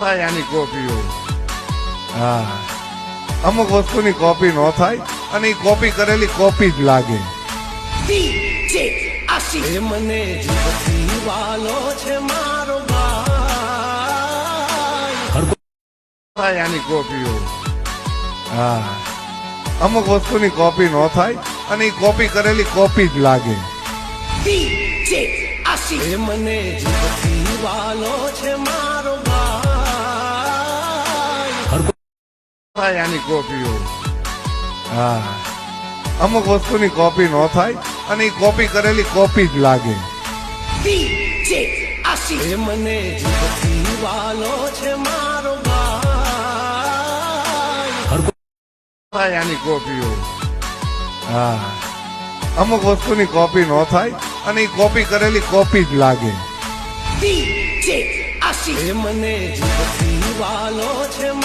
આની કોપી હોય. હા, અમુક વસ્તુની કોપી ન થાય અને એ કોપી કરેલી કોપી જ લાગે. મને જીવતી વાલો છે મારો ભાઈ. આની કોપી હોય. હા, અમુક વસ્તુની કોપી ન થાય અને એ કોપી કરેલી કોપી જ લાગે. મને જીવતી વાલો છે મારો ભાઈ. આની કોપી હોય. હા, અમુક વસ્તુની કોપી ન થાય અને એ કોપી કરેલી કોપી જ લાગે. મને જીવતી વાલો છે મારો ભાઈ. આની કોપી હોય. હા, અમુક વસ્તુની કોપી ન થાય અને એ કોપી કરેલી કોપી જ લાગે. મને જીવતી વાલો છે